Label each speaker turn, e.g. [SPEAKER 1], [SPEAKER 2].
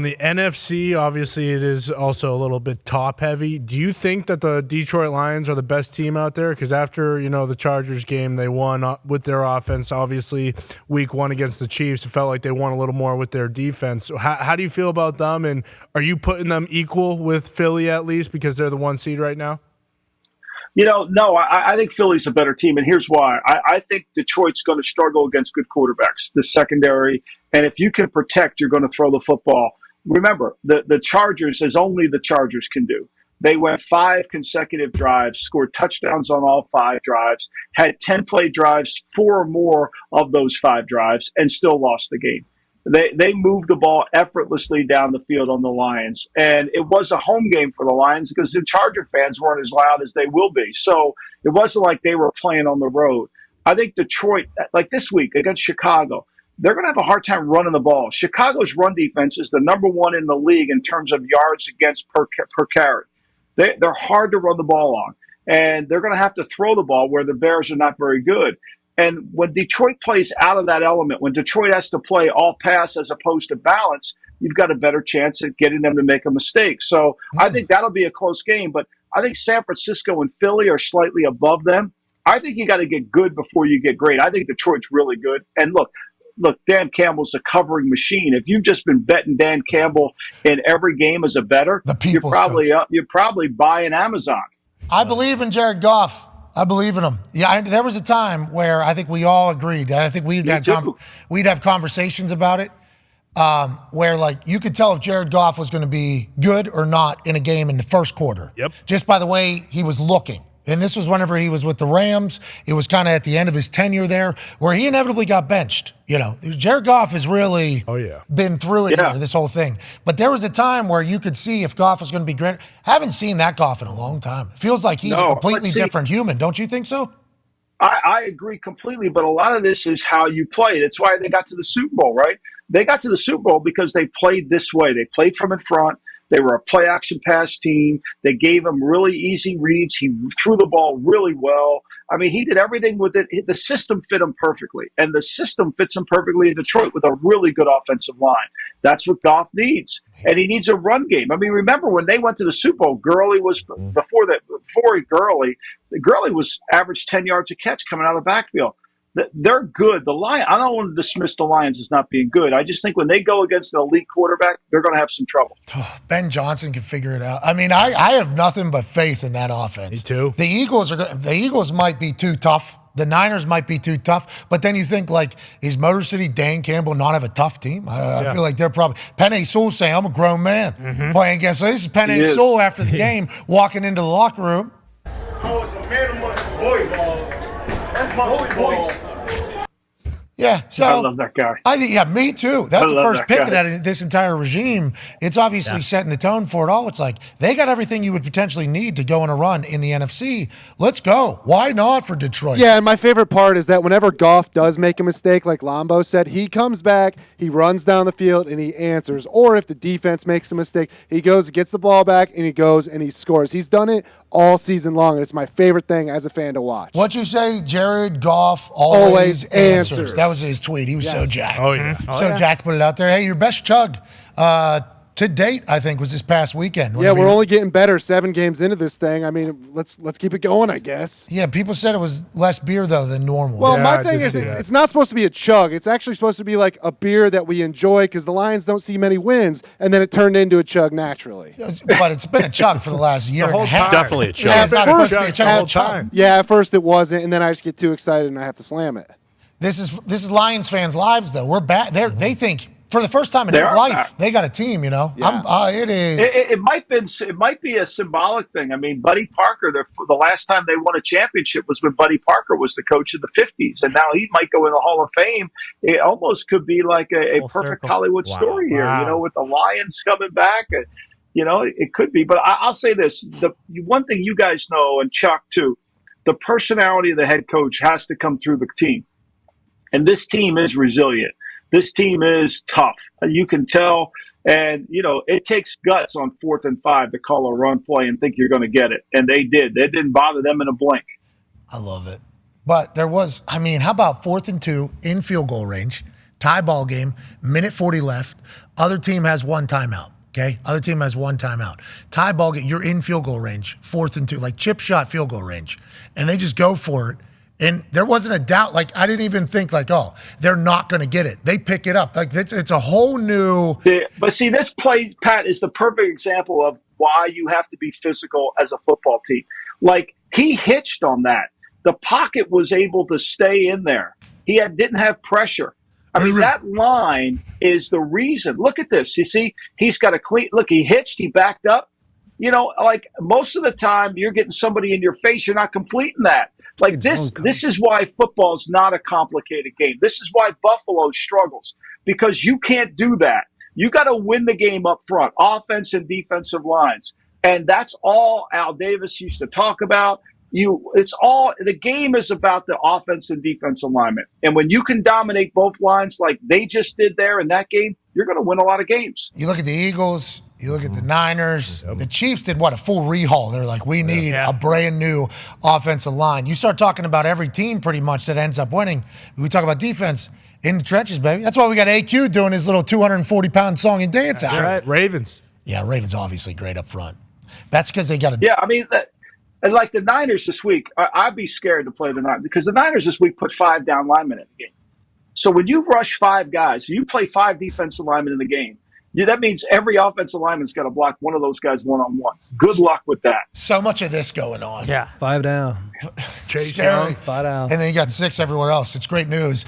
[SPEAKER 1] The NFC, obviously, it is also a little bit top heavy. Do you think that the Detroit Lions are the best team out there? Because after the Chargers game, they won with their offense. Obviously, week 1 against the Chiefs, it felt like they won a little more with their defense. So how do you feel about them? And are you putting them equal with Philly at least because they're the 1 seed right now?
[SPEAKER 2] No, I think Philly's a better team, and here's why. I think Detroit's going to struggle against good quarterbacks, the secondary, and if you can protect, you're going to throw the football. Remember, the Chargers is only the Chargers can do. They went 5 consecutive drives, scored touchdowns on all 5 drives, had 10-play drives, 4 or more of those 5 drives, and still lost the game. They moved the ball effortlessly down the field on the Lions. And it was a home game for the Lions because the Charger fans weren't as loud as they will be. So it wasn't like they were playing on the road. I think Detroit, like this week against Chicago, they're going to have a hard time running the ball. Chicago's run defense is the number 1 in the league in terms of yards against per carry. They're hard to run the ball on. And they're going to have to throw the ball where the Bears are not very good. And when Detroit plays out of that element, when Detroit has to play all pass as opposed to balance, you've got a better chance at getting them to make a mistake. So I think that'll be a close game. But I think San Francisco and Philly are slightly above them. I think you got to get good before you get great. I think Detroit's really good. And look, Dan Campbell's a covering machine. If you've just been betting Dan Campbell in every game as a bettor, you're probably buying Amazon.
[SPEAKER 3] I believe in Jared Goff. I believe in him. Yeah, there was a time where I think we all agreed. I think we'd have conversations about it where, like, you could tell if Jared Goff was going to be good or not in a game in the first quarter.
[SPEAKER 1] Yep.
[SPEAKER 3] Just by the way he was looking. And this was whenever he was with the Rams. It was kind of at the end of his tenure there where he inevitably got benched. Jared Goff has really been through it here, this whole thing. But there was a time where you could see if Goff was going to be great. Haven't seen that Goff in a long time. It feels like he's a completely different human. Don't you think so?
[SPEAKER 2] I agree completely, but a lot of this is how you play. That's why they got to the Super Bowl, right? They got to the Super Bowl because they played this way. They played from in front. They were a play-action pass team. They gave him really easy reads. He threw the ball really well. I mean, he did everything with it. The system fit him perfectly, and the system fits him perfectly in Detroit with a really good offensive line. That's what Goff needs, and he needs a run game. I mean, remember when they went to the Super Bowl, Gurley was Gurley was average 10 yards a catch coming out of the backfield. They're good. The Lions, I don't want to dismiss the Lions as not being good. I just think when they go against an elite quarterback, they're going to have some trouble.
[SPEAKER 3] Ben Johnson can figure it out. I mean, I have nothing but faith in that offense.
[SPEAKER 1] Me too.
[SPEAKER 3] The Eagles might be too tough. The Niners might be too tough. But then you think, like, is Motor City Dan Campbell not have a tough team? I feel like they're probably Penei Sewell saying, "I'm a grown man playing against." So this is Penei Sewell after the game walking into the locker room.
[SPEAKER 4] I was a man amongst the boys. That's my boys.
[SPEAKER 3] Yeah, so
[SPEAKER 2] I love that guy.
[SPEAKER 3] I think, me too. That was the first pick of this entire regime. It's obviously setting the tone for it all. It's like they got everything you would potentially need to go on a run in the NFC. Let's go. Why not for Detroit?
[SPEAKER 5] Yeah, and my favorite part is that whenever Goff does make a mistake, like Lombo said, he comes back, he runs down the field, and he answers. Or if the defense makes a mistake, he goes, gets the ball back, and he goes and he scores. He's done it all season long, and it's my favorite thing as a fan to watch.
[SPEAKER 3] What'd you say? Jared Goff always answers. That was his tweet. He was so jacked.
[SPEAKER 1] Oh, yeah.
[SPEAKER 3] Jacked to put it out there. Hey, your best chug to date, I think, was this past weekend.
[SPEAKER 5] Yeah, we're only getting better 7 games into this thing. I mean, let's keep it going, I guess.
[SPEAKER 3] Yeah, people said it was less beer, though, than normal.
[SPEAKER 5] Well, my thing is it's not supposed to be a chug. It's actually supposed to be like a beer that we enjoy because the Lions don't see many wins, and then it turned into a chug naturally.
[SPEAKER 3] But it's been a chug for the last year and a half.
[SPEAKER 6] Definitely a chug.
[SPEAKER 3] Yeah, it's not supposed to be a chug.
[SPEAKER 1] Whole time.
[SPEAKER 5] Yeah, at first it wasn't, and then I just get too excited and I have to slam it.
[SPEAKER 3] This is Lions fans' lives, though. We're bad. They think for the first time in his life, they got a team.
[SPEAKER 2] Yeah.
[SPEAKER 3] It is.
[SPEAKER 2] It might be a symbolic thing. I mean, Buddy Parker. The last time they won a championship was when Buddy Parker was the coach in the '50s, and now he might go in the Hall of Fame. It almost could be like a perfect Hollywood story here. With the Lions coming back. It could be. But I'll say this: the one thing you guys know, and Chuck too, the personality of the head coach has to come through the team. And this team is resilient. This team is tough. You can tell. And, it takes guts on 4th and 5 to call a run play and think you're going to get it. And they did. It didn't bother them in a blink.
[SPEAKER 3] I love it. But there was, how about 4th and 2 in field goal range? tie ball game, minute 40 left. Other team has one timeout. Okay, other team has one timeout. Tie ball game, you're in field goal range, 4th and 2, like chip shot field goal range, and they just go for it. And there wasn't a doubt. Like I didn't even think like, oh, they're not going to get it. They pick it up. Like it's a whole new.
[SPEAKER 2] But see, this play, Pat, is the perfect example of why you have to be physical as a football team. Like he hitched on that. The pocket was able to stay in there. He didn't have pressure. I mean, that line is the reason. Look at this. You see, he's got a clean look. He hitched. He backed up. You know, like most of the time, you're getting somebody in your face. You're not completing that. Like this is why football is not a complicated game. This is why Buffalo struggles, because you can't do that. You got to win the game up front, offense and defensive lines. And that's all Al Davis used to talk about. The game is about the offense and defense alignment. And when you can dominate both lines like they just did there in that game, you're going to win a lot of games.
[SPEAKER 3] You look at the Eagles, you look at the Niners. The Chiefs did a full rehaul. They're like, we need a brand new offensive line. You start talking about every team pretty much that ends up winning. We talk about defense in the trenches, baby. That's why we got AQ doing his little 240-pound song and dance out.
[SPEAKER 1] Right, Ravens.
[SPEAKER 3] Yeah, Ravens obviously great up front. That's because they got to.
[SPEAKER 2] Yeah, I mean, and like the Niners this week, I'd be scared to play the Niners because the Niners this week put 5 down linemen in the game. So when you rush 5 guys, you play 5 defensive linemen in the game. That means every offensive lineman's got to block one of those guys one-on-one. Good luck with that.
[SPEAKER 3] So much of this going on.
[SPEAKER 6] Yeah, 5 down.
[SPEAKER 3] Chase Young,
[SPEAKER 6] 5 down.
[SPEAKER 3] And then you got 6 everywhere else. It's great news.